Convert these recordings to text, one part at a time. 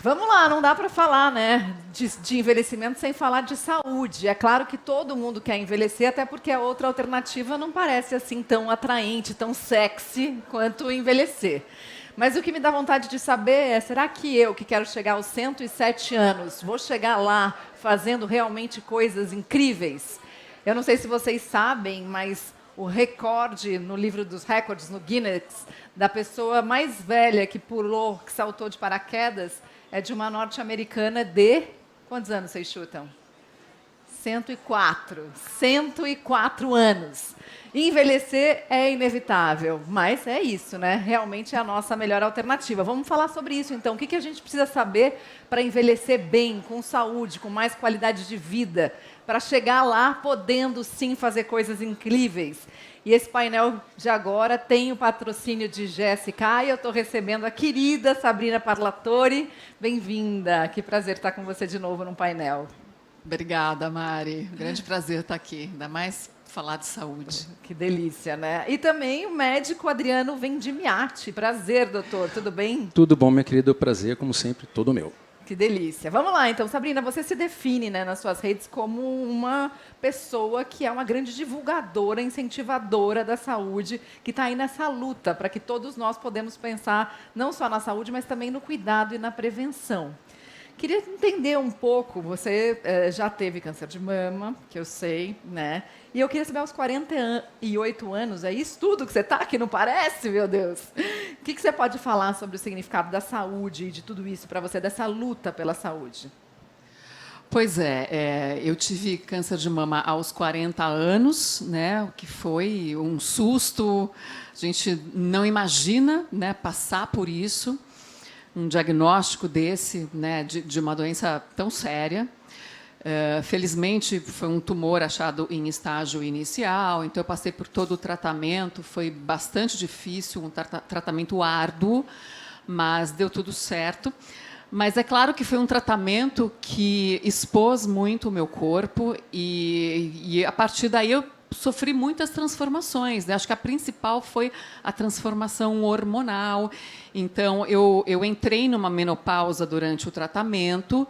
Vamos lá, não dá para falar, né, de envelhecimento sem falar de saúde. É claro que todo mundo quer envelhecer, até porque a outra alternativa não parece assim tão atraente, tão sexy quanto envelhecer. Mas o que me dá vontade de saber é, será que eu, que quero chegar aos 107 anos, vou chegar lá fazendo realmente coisas incríveis? Eu não sei se vocês sabem, mas o recorde no livro dos recordes, no Guinness, da pessoa mais velha que pulou, que saltou de paraquedas, é de uma norte-americana de... Quantos anos vocês chutam? 104. 104 anos. Envelhecer é inevitável, mas é isso, né? Realmente é a nossa melhor alternativa. Vamos falar sobre isso, então. O que a gente precisa saber para envelhecer bem, com saúde, com mais qualidade de vida, para chegar lá podendo, sim, fazer coisas incríveis. E esse painel de agora tem o patrocínio de Jéssica e eu estou recebendo a querida Sabrina Parlatore. Bem-vinda. Que prazer estar com você de novo no painel. Obrigada, Mari. Grande prazer estar aqui, ainda mais falar de saúde. Que delícia, né? E também o médico Adriano Vendimiati. Prazer, doutor. Tudo bem? Tudo bom, minha querida. O prazer, como sempre, todo meu. Que delícia. Vamos lá, então. Sabrina, você se define, né, nas suas redes como uma pessoa que é uma grande divulgadora, incentivadora da saúde, que está aí nessa luta para que todos nós podemos pensar não só na saúde, mas também no cuidado e na prevenção. Queria entender um pouco, você já teve câncer de mama, que eu sei, né? E eu queria saber, aos 48 anos, é isso tudo que você está, que não parece, meu Deus? O que você pode falar sobre o significado da saúde e de tudo isso para você, dessa luta pela saúde? Pois é, eu tive câncer de mama aos 40 anos, né? O que foi um susto, a gente não imagina, né, passar por isso. Um diagnóstico desse, né, de uma doença tão séria. Felizmente, foi um tumor achado em estágio inicial, então eu passei por todo o tratamento, foi bastante difícil, um tratamento árduo, mas deu tudo certo. Mas é claro que foi um tratamento que expôs muito o meu corpo e a partir daí eu sofri muitas transformações, né? Acho que a principal foi a transformação hormonal. Então, eu entrei numa menopausa durante o tratamento,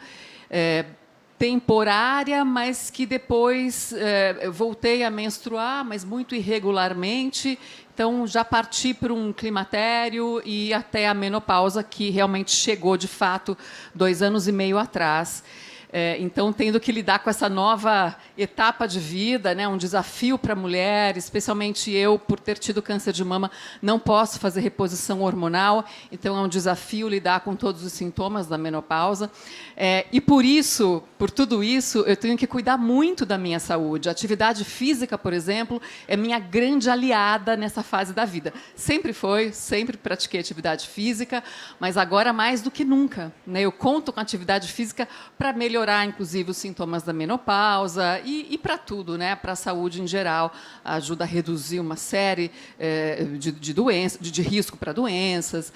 temporária, mas que depois eu voltei a menstruar, mas muito irregularmente. Então, já parti para um climatério e até a menopausa, que realmente chegou, de fato, 2 anos e meio atrás. Então, tendo que lidar com essa nova etapa de vida, né, um desafio para a mulher, especialmente eu, por ter tido câncer de mama, não posso fazer reposição hormonal, então é um desafio lidar com todos os sintomas da menopausa. E por isso, por tudo isso, eu tenho que cuidar muito da minha saúde. A atividade física, por exemplo, é minha grande aliada nessa fase da vida. Sempre foi, sempre pratiquei atividade física, mas agora mais do que nunca, né? Eu conto com a atividade física para melhorar, inclusive, os sintomas da menopausa e para tudo, né? Para a saúde em geral. Ajuda a reduzir uma série de doenças, de risco para doenças.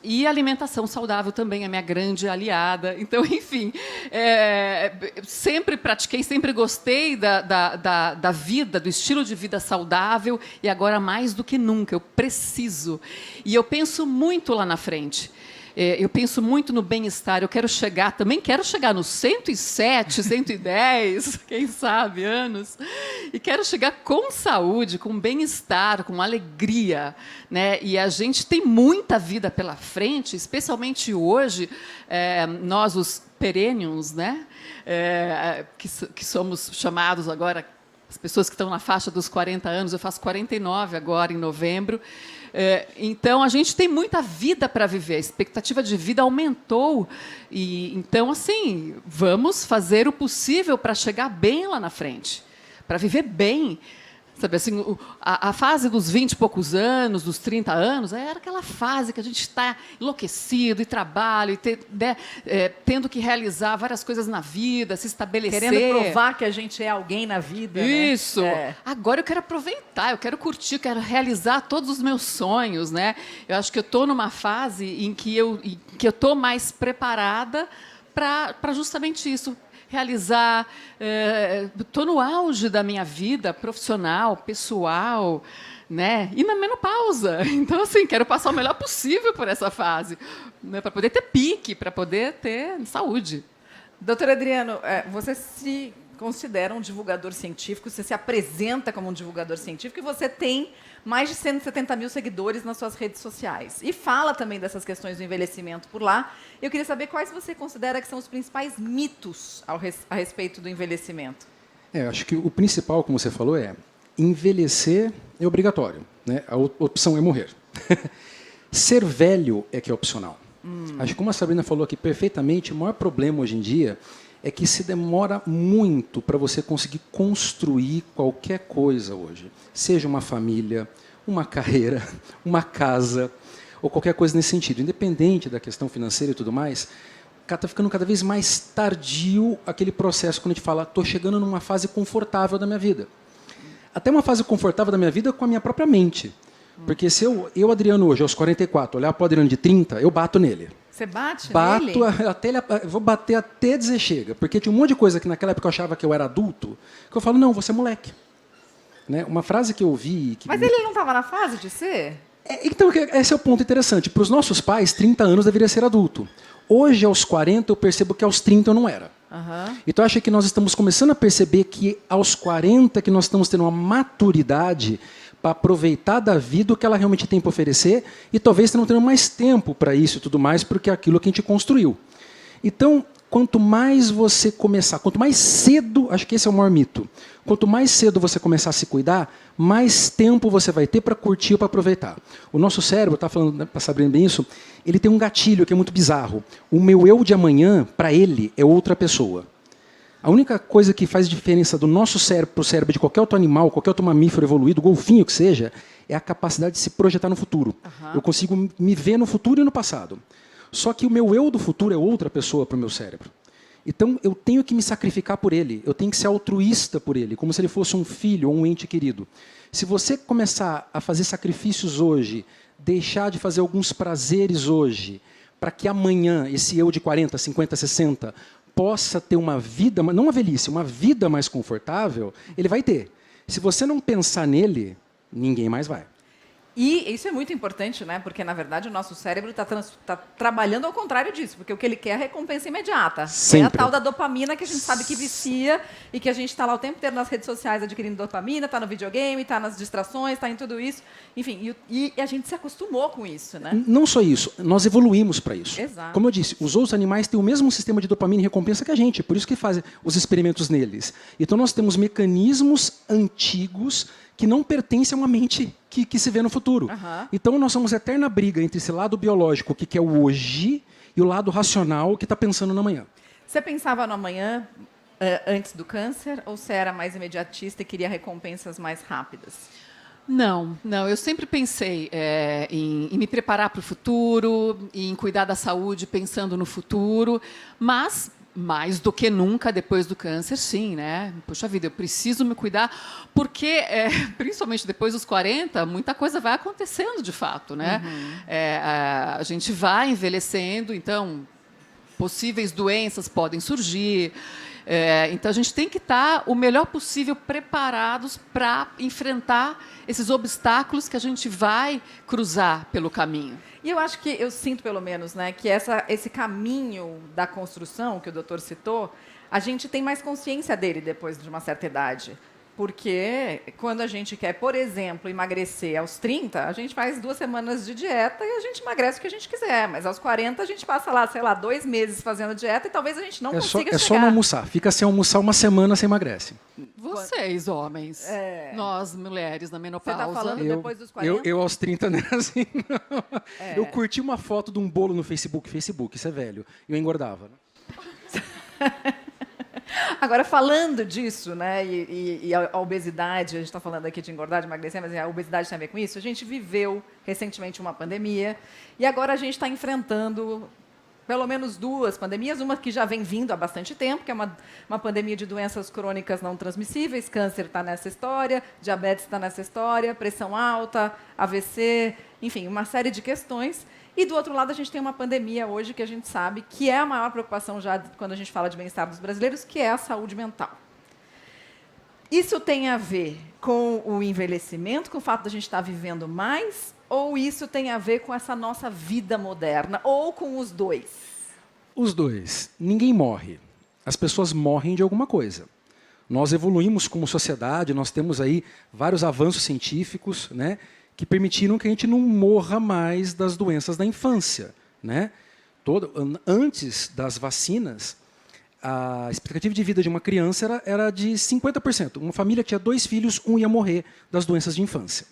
E a alimentação saudável também é minha grande aliada. Então, enfim, sempre pratiquei, sempre gostei da vida, do estilo de vida saudável e agora, mais do que nunca, eu preciso. E eu penso muito lá na frente. Eu penso muito no bem-estar, eu quero chegar, também quero chegar nos 107, 110, quem sabe, anos, e quero chegar com saúde, com bem-estar, com alegria, né? E a gente tem muita vida pela frente, especialmente hoje, nós, os perennials, né? Que somos chamados agora, as pessoas que estão na faixa dos 40 anos, eu faço 49 agora, em novembro. Então, a gente tem muita vida para viver, a expectativa de vida aumentou. Então, assim, vamos fazer o possível para chegar bem lá na frente, para viver bem. Sabe, assim, a fase dos 20 e poucos anos, dos 30 anos, era aquela fase que a gente está enlouquecido e trabalho, tendo que realizar várias coisas na vida, se estabelecer. Querendo provar que a gente é alguém na vida. Isso. Né? Agora eu quero aproveitar, eu quero curtir, eu quero realizar todos os meus sonhos, né? Eu acho que eu estou numa fase em que eu estou mais preparada para justamente isso. realizar. Estou no auge da minha vida profissional, pessoal, né? E na menopausa. Então, assim, quero passar o melhor possível por essa fase, né? Para poder ter pique, para poder ter saúde. Doutor Adriano, você se considera um divulgador científico, você se apresenta como um divulgador científico e você tem mais de 170 mil seguidores nas suas redes sociais. E fala também dessas questões do envelhecimento por lá. Eu queria saber quais você considera que são os principais mitos a respeito do envelhecimento. Acho que o principal, como você falou, é envelhecer é obrigatório, né? A opção é morrer. Ser velho é que é opcional. Acho que, como a Sabrina falou aqui perfeitamente, o maior problema hoje em dia é que se demora muito para você conseguir construir qualquer coisa hoje. Seja uma família, uma carreira, uma casa, ou qualquer coisa nesse sentido. Independente da questão financeira e tudo mais, está ficando cada vez mais tardio aquele processo quando a gente fala, estou chegando numa fase confortável da minha vida. Até uma fase confortável da minha vida com a minha própria mente. Porque se eu Adriano, hoje, aos 44, olhar para o Adriano de 30, eu bato nele. Você bate nele? Bato, vou bater até dizer chega. Porque tinha um monte de coisa que naquela época eu achava que eu era adulto, que eu falo, não, você é moleque. Né? Uma frase que eu ouvi... Mas ele não estava na fase de ser? Então, esse é o ponto interessante. Para os nossos pais, 30 anos deveria ser adulto. Hoje, aos 40, eu percebo que aos 30 eu não era. Então, acho que nós estamos começando a perceber que aos 40 que nós estamos tendo uma maturidade para aproveitar da vida o que ela realmente tem para oferecer e talvez não tenha mais tempo para isso e tudo mais, porque é aquilo que a gente construiu. Então, quanto mais você começar, quanto mais cedo, acho que esse é o maior mito, quanto mais cedo você começar a se cuidar, mais tempo você vai ter para curtir ou para aproveitar. O nosso cérebro, está falando para saber bem isso, ele tem um gatilho que é muito bizarro. O meu eu de amanhã, para ele, é outra pessoa. A única coisa que faz diferença do nosso cérebro para o cérebro de qualquer outro animal, qualquer outro mamífero evoluído, golfinho que seja, é a capacidade de se projetar no futuro. Eu consigo me ver no futuro e no passado. Só que o meu eu do futuro é outra pessoa para o meu cérebro. Então, eu tenho que me sacrificar por ele. Eu tenho que ser altruísta por ele, como se ele fosse um filho ou um ente querido. Se você começar a fazer sacrifícios hoje, deixar de fazer alguns prazeres hoje, para que amanhã, esse eu de 40, 50, 60... possa ter uma vida, não uma velhice, uma vida mais confortável, ele vai ter. Se você não pensar nele, ninguém mais vai. E isso é muito importante, né? Porque, na verdade, o nosso cérebro está trabalhando ao contrário disso, porque o que ele quer é a recompensa imediata. Sempre. É a tal da dopamina que a gente sabe que vicia e que a gente está lá o tempo inteiro nas redes sociais adquirindo dopamina, está no videogame, está nas distrações, está em tudo isso. Enfim, e a gente se acostumou com isso, né? Não só isso, nós evoluímos para isso. Exato. Como eu disse, os outros animais têm o mesmo sistema de dopamina e recompensa que a gente, por isso que fazem os experimentos neles. Então, nós temos mecanismos antigos que não pertencem a uma mente que se vê no futuro. Então, nós somos eterna briga entre esse lado biológico, que é o hoje, e o lado racional, que está pensando no amanhã. Você pensava no amanhã antes do câncer, ou você era mais imediatista e queria recompensas mais rápidas? Não. Eu sempre pensei em me preparar para o futuro, em cuidar da saúde pensando no futuro, mas mais do que nunca depois do câncer, sim, né? Puxa vida, eu preciso me cuidar, porque, principalmente depois dos 40, muita coisa vai acontecendo de fato, né? A gente vai envelhecendo, então possíveis doenças podem surgir. Então, a gente tem que estar o melhor possível preparados para enfrentar esses obstáculos que a gente vai cruzar pelo caminho. E eu acho que, eu sinto pelo menos, né, que esse caminho da construção que o doutor citou, a gente tem mais consciência dele depois de uma certa idade. Porque quando a gente quer, por exemplo, emagrecer aos 30, a gente faz 2 semanas de dieta e a gente emagrece o que a gente quiser. Mas aos 40 a gente passa lá, sei lá, 2 meses fazendo dieta e talvez a gente não consiga chegar. É só não almoçar. Fica sem almoçar uma semana, você emagrece. Vocês, homens. Nós, mulheres, na menopausa. Você está falando depois dos 40? Eu aos 30, né? Assim, eu curti uma foto de um bolo no Facebook. Facebook, isso é velho. E eu engordava. Agora, falando disso, né, e a obesidade, a gente está falando aqui de engordar, de emagrecer, mas a obesidade tem a ver com isso. A gente viveu recentemente uma pandemia e agora a gente está enfrentando pelo menos 2 pandemias, uma que já vem vindo há bastante tempo, que é uma pandemia de doenças crônicas não transmissíveis, câncer está nessa história, diabetes está nessa história, pressão alta, AVC, enfim, uma série de questões. E, do outro lado, a gente tem uma pandemia hoje que a gente sabe que é a maior preocupação já quando a gente fala de bem-estar dos brasileiros, que é a saúde mental. Isso tem a ver com o envelhecimento, com o fato de a gente estar vivendo mais, ou isso tem a ver com essa nossa vida moderna, ou com os dois? Os dois. Ninguém morre. As pessoas morrem de alguma coisa. Nós evoluímos como sociedade, nós temos aí vários avanços científicos, né, que permitiram que a gente não morra mais das doenças da infância, né? Antes das vacinas, a expectativa de vida de uma criança era de 50%. Uma família que tinha 2 filhos, um ia morrer das doenças de infância.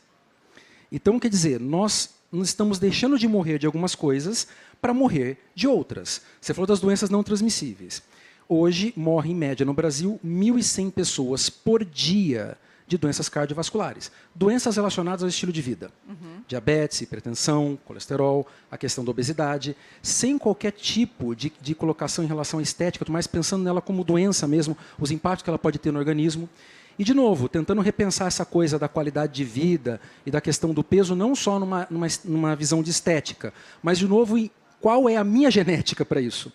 Então, quer dizer, nós estamos deixando de morrer de algumas coisas para morrer de outras. Você falou das doenças não transmissíveis. Hoje, morre, em média, no Brasil, 1.100 pessoas por dia de doenças cardiovasculares. Doenças relacionadas ao estilo de vida. Diabetes, hipertensão, colesterol, a questão da obesidade, sem qualquer tipo de colocação em relação à estética, mas pensando nela como doença mesmo, os impactos que ela pode ter no organismo. E, de novo, tentando repensar essa coisa da qualidade de vida e da questão do peso, não só numa visão de estética, mas, de novo, qual é a minha genética para isso?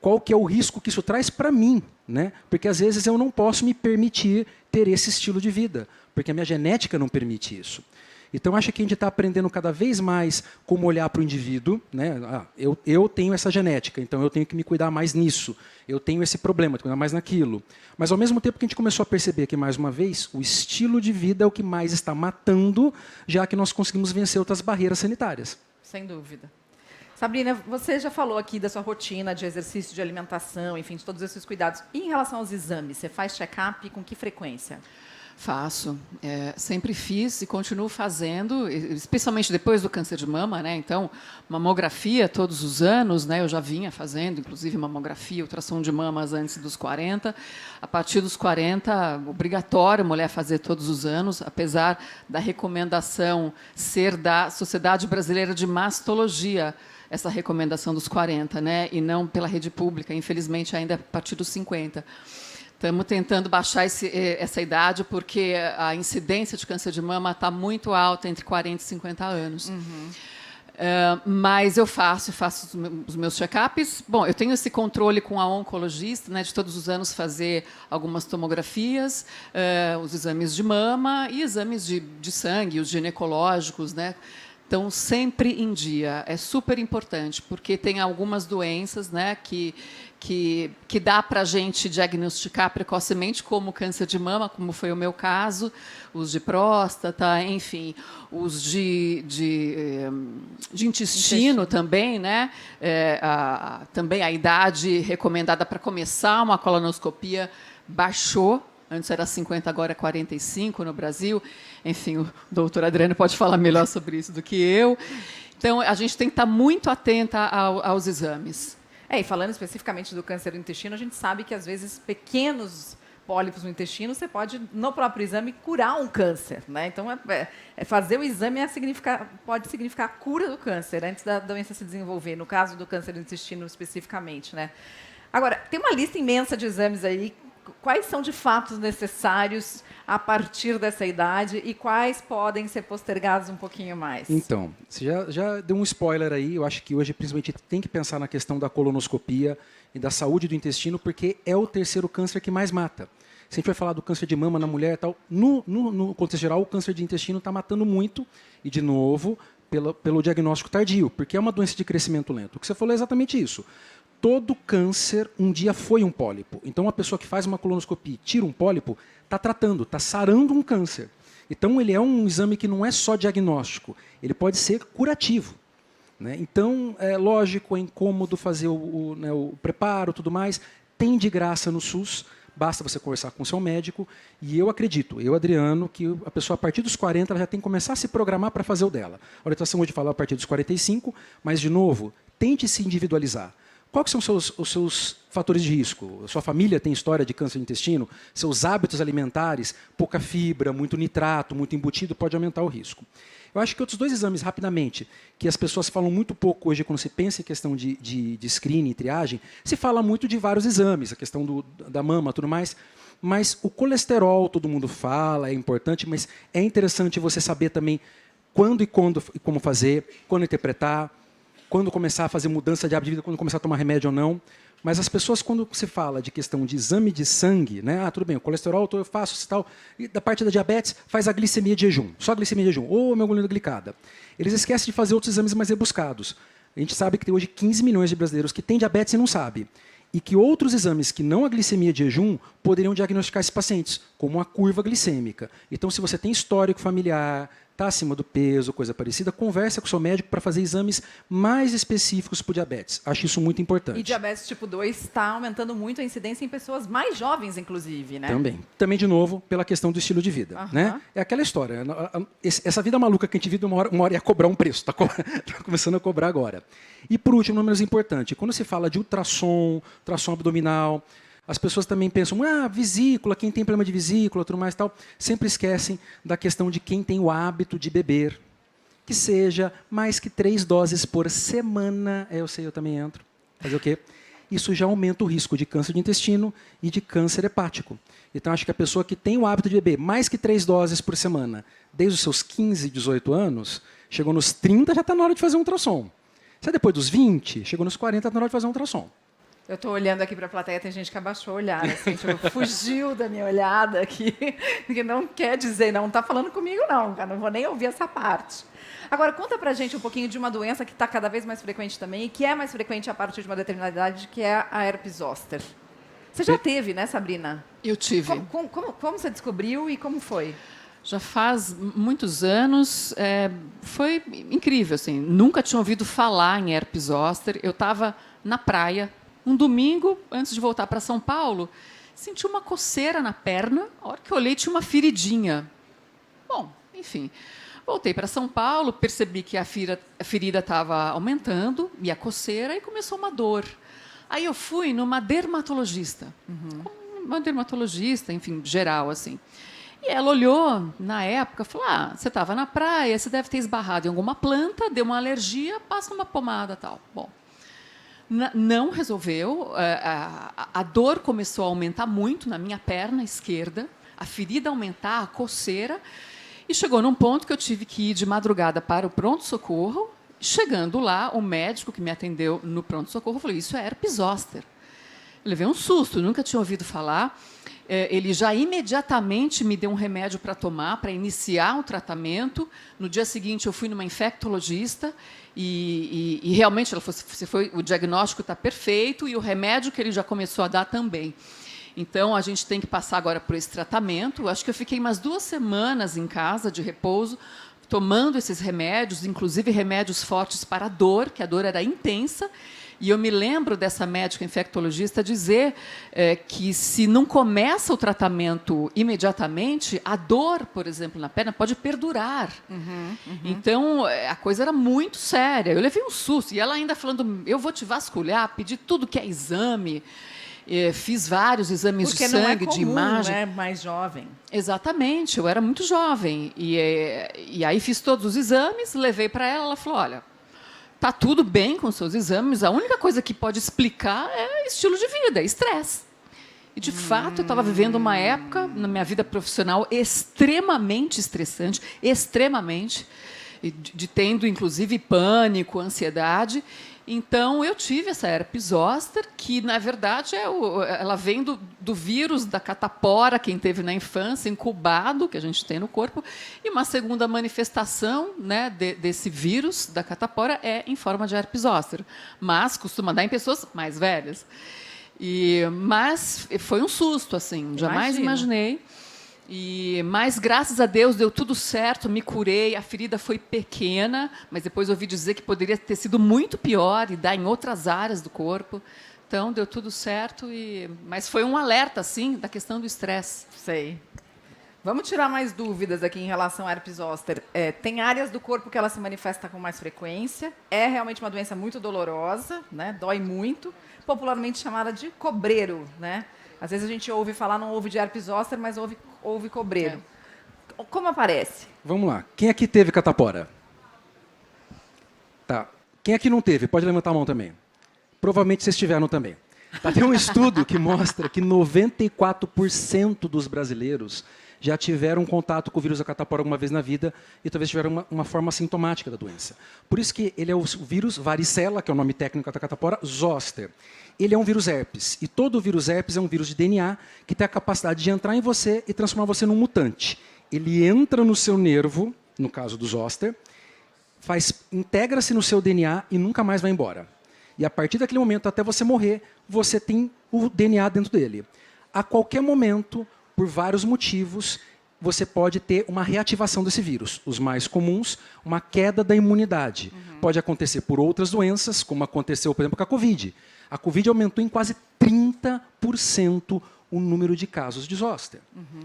Qual que é o risco que isso traz para mim? Né? Porque, às vezes, eu não posso me permitir ter esse estilo de vida, porque a minha genética não permite isso. Então, acho que a gente está aprendendo cada vez mais como olhar para o indivíduo. Né? Eu tenho essa genética, então eu tenho que me cuidar mais nisso. Eu tenho esse problema, tenho que cuidar mais naquilo. Mas, ao mesmo tempo que a gente começou a perceber que, mais uma vez, o estilo de vida é o que mais está matando, já que nós conseguimos vencer outras barreiras sanitárias. Sem dúvida. Sabrina, você já falou aqui da sua rotina de exercício, de alimentação, enfim, de todos esses cuidados. E em relação aos exames, você faz check-up com que frequência? Faço. Sempre fiz e continuo fazendo, especialmente depois do câncer de mama, né? Então, mamografia todos os anos, né? Eu já vinha fazendo, inclusive mamografia, ultrassom de mamas antes dos 40. A partir dos 40, obrigatório a mulher fazer todos os anos, apesar da recomendação ser da Sociedade Brasileira de Mastologia, essa recomendação dos 40, né? E não pela rede pública, infelizmente ainda a partir dos 50. Estamos tentando baixar essa idade porque a incidência de câncer de mama está muito alta entre 40 e 50 anos. Mas eu faço os meus check-ups. Bom, eu tenho esse controle com a oncologista, né, de todos os anos fazer algumas tomografias, os exames de mama e exames de sangue, os ginecológicos, né? Então, sempre em dia. É super importante, porque tem algumas doenças, né, que dá para a gente diagnosticar precocemente, como câncer de mama, como foi o meu caso, os de próstata, enfim, os de intestino também, né? Também a idade recomendada para começar uma colonoscopia baixou. Antes era 50, agora é 45 no Brasil. Enfim, o doutor Adriano pode falar melhor sobre isso do que eu. Então, a gente tem que estar muito atenta aos exames. E falando especificamente do câncer do intestino, a gente sabe que, às vezes, pequenos pólipos no intestino, você pode, no próprio exame, curar um câncer. Né? Então, fazer o exame pode significar a cura do câncer, antes da doença se desenvolver, no caso do câncer do intestino especificamente. Né? Agora, tem uma lista imensa de exames aí. Quais são, de fato, necessários a partir dessa idade e quais podem ser postergados um pouquinho mais? Então, você já deu um spoiler aí. Eu acho que hoje, principalmente, tem que pensar na questão da colonoscopia e da saúde do intestino, porque é o terceiro câncer que mais mata. Se a gente vai falar do câncer de mama na mulher e tal, no contexto geral, o câncer de intestino está matando muito, e, de novo, pelo diagnóstico tardio, porque é uma doença de crescimento lento. O que você falou é exatamente isso. Todo câncer um dia foi um pólipo. Então, uma pessoa que faz uma colonoscopia e tira um pólipo, está tratando, está sarando um câncer. Então, ele é um exame que não é só diagnóstico, ele pode ser curativo. Né? Então, é lógico, é incômodo fazer o preparo, tudo mais. Tem de graça no SUS, basta você conversar com o seu médico. E eu acredito, Adriano, que a pessoa, a partir dos 40, ela já tem que começar a se programar para fazer o dela. A orientação hoje fala a partir dos 45, mas, de novo, tente se individualizar. Quais são os seus fatores de risco? Sua família tem história de câncer de intestino? Seus hábitos alimentares, pouca fibra, muito nitrato, muito embutido, pode aumentar o risco. Eu acho que outros dois exames, rapidamente, que as pessoas falam muito pouco hoje quando se pensa em questão de screening e triagem, se fala muito de vários exames, a questão da mama e tudo mais, mas o colesterol, todo mundo fala, é importante, mas é interessante você saber também quando e como fazer, quando interpretar. quando começar a fazer mudança de hábito de vida, quando começar a tomar remédio ou não. Mas as pessoas, quando se fala de questão de exame de sangue, né? Ah, tudo bem, o colesterol eu faço tal. E da parte da diabetes, faz a glicemia de jejum. Só a glicemia de jejum. Ou a hemoglobina glicada. Eles esquecem de fazer outros exames mais rebuscados. A gente sabe que tem hoje 15 milhões de brasileiros que têm diabetes e não sabem. E que outros exames que não a glicemia de jejum poderiam diagnosticar esses pacientes, como a curva glicêmica. Então, se você tem histórico familiar, está acima do peso, coisa parecida, conversa com o seu médico para fazer exames mais específicos para o diabetes. Acho isso muito importante. E diabetes tipo 2 está aumentando muito a incidência em pessoas mais jovens, inclusive, né? Também. Também, de novo, pela questão do estilo de vida. Né? É aquela história. Essa vida maluca que a gente vive, uma hora ia cobrar um preço. Está começando a cobrar agora. E, por último, não menos importante, quando se fala de ultrassom abdominal, as pessoas também pensam, vesícula, quem tem problema de vesícula, tudo mais tal, sempre esquecem da questão de quem tem o hábito de beber, que seja mais que 3 doses por semana. Eu sei, eu também entro. Fazer o quê? Isso já aumenta o risco de câncer de intestino e de câncer hepático. Então, acho que a pessoa que tem o hábito de beber mais que 3 doses por semana, desde os seus 15, 18 anos, chegou nos 30, já está na hora de fazer um ultrassom. Se é depois dos 20, chegou nos 40, está na hora de fazer um ultrassom. Eu estou olhando aqui para a plateia, tem gente que abaixou o olhar, assim, tipo, fugiu da minha olhada aqui, que não quer dizer, não está falando comigo não, cara, não vou nem ouvir essa parte. Agora, conta pra gente um pouquinho de uma doença que está cada vez mais frequente também, e que é mais frequente a partir de uma determinada idade, que é a herpes zoster. Você já teve, né, Sabrina? Eu tive. Como você descobriu e como foi? Já faz muitos anos, foi incrível, assim, nunca tinha ouvido falar em herpes zoster. Eu estava na praia, um domingo, antes de voltar para São Paulo, senti uma coceira na perna. A hora que eu olhei, tinha uma feridinha. Bom, enfim, voltei para São Paulo, percebi que a ferida estava aumentando, e a coceira, e começou uma dor. Aí eu fui numa dermatologista, uma dermatologista, enfim, geral, assim. E ela olhou, na época, falou, você estava na praia, você deve ter esbarrado em alguma planta, deu uma alergia, passa uma pomada, tal. Bom, não resolveu, a dor começou a aumentar muito na minha perna esquerda, a ferida aumentar, a coceira, e chegou num ponto que eu tive que ir de madrugada para o pronto-socorro. Chegando lá, o médico que me atendeu no pronto-socorro falou, isso é herpes zoster. Eu levei um susto, nunca tinha ouvido falar. Ele já imediatamente me deu um remédio para tomar, para iniciar o tratamento. No dia seguinte, eu fui numa infectologista e realmente ela falou, o diagnóstico está perfeito e o remédio que ele já começou a dar também. Então, a gente tem que passar agora por esse tratamento. Acho que eu fiquei umas 2 semanas em casa, de repouso, tomando esses remédios, inclusive remédios fortes para a dor, que a dor era intensa. E eu me lembro dessa médica infectologista dizer que, se não começa o tratamento imediatamente, a dor, por exemplo, na perna pode perdurar. Então, a coisa era muito séria. Eu levei um susto. E ela ainda falando, eu vou te vasculhar, pedir tudo que é exame. Fiz vários exames de sangue, de imagem. Porque não é mais jovem. Exatamente, eu era muito jovem. E aí fiz todos os exames, levei para ela, ela falou, olha, está tudo bem com os seus exames, a única coisa que pode explicar é estilo de vida, é estresse. E, de fato, eu estava vivendo uma época, na minha vida profissional, extremamente estressante, extremamente, de tendo, inclusive, pânico, ansiedade. Então, eu tive essa herpes zoster, que, na verdade, ela vem do vírus da catapora, quem teve na infância, incubado, que a gente tem no corpo, e uma segunda manifestação, né, desse vírus da catapora é em forma de herpes zoster, mas costuma dar em pessoas mais velhas. Mas foi um susto, assim, jamais imaginei. Mas, graças a Deus, deu tudo certo, me curei, a ferida foi pequena, mas depois ouvi dizer que poderia ter sido muito pior e dar em outras áreas do corpo. Então, deu tudo certo, mas foi um alerta, assim, da questão do estresse. Sei. Vamos tirar mais dúvidas aqui em relação à herpes zoster. Tem áreas do corpo que ela se manifesta com mais frequência, é realmente uma doença muito dolorosa, né? Dói muito, popularmente chamada de cobreiro, né? Às vezes a gente ouve falar, não ouve de herpes zoster, mas ouve cobreiro. Como aparece? Vamos lá. Quem aqui teve catapora? Tá. Quem aqui não teve? Pode levantar a mão também. Provavelmente vocês tiveram também. Tá, tem um estudo que mostra que 94% dos brasileiros já tiveram contato com o vírus da catapora alguma vez na vida e talvez tiveram uma forma sintomática da doença. Por isso que ele é o vírus varicela, que é o nome técnico da catapora, zoster. Ele é um vírus herpes, e todo vírus herpes é um vírus de DNA que tem a capacidade de entrar em você e transformar você num mutante. Ele entra no seu nervo, no caso do zoster, integra-se no seu DNA e nunca mais vai embora. E a partir daquele momento, até você morrer, você tem o DNA dentro dele. A qualquer momento, por vários motivos, você pode ter uma reativação desse vírus. Os mais comuns, uma queda da imunidade. Pode acontecer por outras doenças, como aconteceu, por exemplo, com a Covid. A Covid aumentou em quase 30% o número de casos de zoster.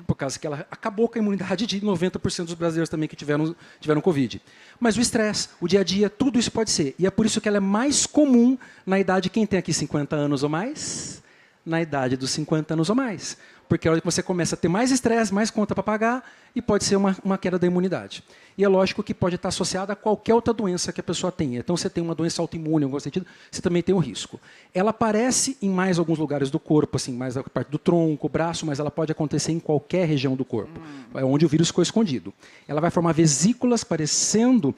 Por causa que ela acabou com a imunidade de 90% dos brasileiros também que tiveram Covid. Mas o estresse, o dia a dia, tudo isso pode ser. E é por isso que ela é mais comum na idade, quem tem aqui 50 anos ou mais? Na idade dos 50 anos ou mais. Porque é a hora que você começa a ter mais estresse, mais conta para pagar, e pode ser uma queda da imunidade. E é lógico que pode estar associada a qualquer outra doença que a pessoa tenha. Então, você tem uma doença autoimune, em algum sentido, você também tem um risco. Ela aparece em mais alguns lugares do corpo, assim, mais a parte do tronco, braço, mas ela pode acontecer em qualquer região do corpo. É onde o vírus ficou escondido. Ela vai formar vesículas parecendo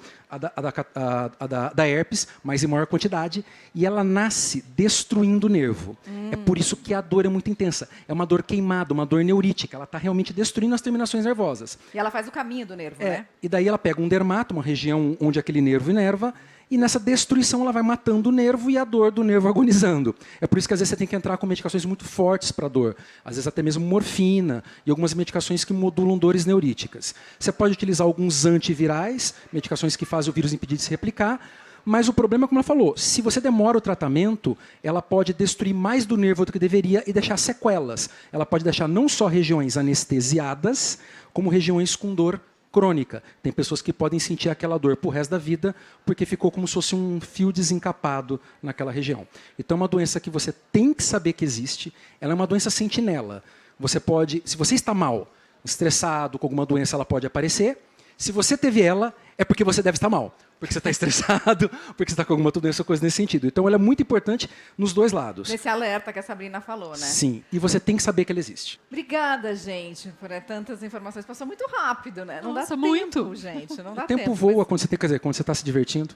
da herpes, mas em maior quantidade, e ela nasce destruindo o nervo. É por isso que a dor é muito intensa. É uma dor queimada, uma dor neurítica. Ela está realmente destruindo as terminações nervosas. E ela faz o caminho do nervo, né? E daí ela pega um dermato, uma região onde aquele nervo inerva, e nessa destruição ela vai matando o nervo e a dor do nervo agonizando. É por isso que às vezes você tem que entrar com medicações muito fortes para a dor. Às vezes até mesmo morfina e algumas medicações que modulam dores neuríticas. Você pode utilizar alguns antivirais, medicações que fazem o vírus impedir de se replicar, mas o problema, como ela falou, se você demora o tratamento, ela pode destruir mais do nervo do que deveria e deixar sequelas. Ela pode deixar não só regiões anestesiadas, como regiões com dor crônica. Tem pessoas que podem sentir aquela dor pro resto da vida, porque ficou como se fosse um fio desencapado naquela região. Então é uma doença que você tem que saber que existe, ela é uma doença sentinela. Você pode, se você está mal, estressado, com alguma doença, ela pode aparecer. Se você teve ela, é porque você deve estar mal. Porque você está estressado, porque você está com alguma doença ou coisa nesse sentido. Então, ela é muito importante nos dois lados. Nesse alerta que a Sabrina falou, né? Sim, e você tem que saber que ela existe. Obrigada, gente, por tantas informações. Passou muito rápido, né? Não Nossa, dá muito. tempo, gente. Não dá O tempo tempo, voa quando você tem, quer dizer, quando você está se divertindo.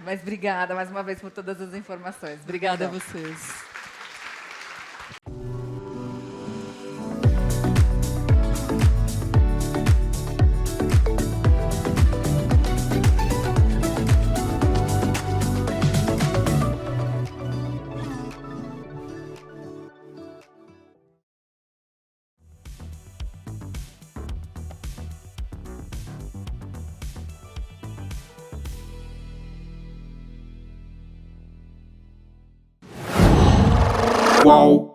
mas obrigada mais uma vez por todas as informações. Obrigada a vocês. Qual?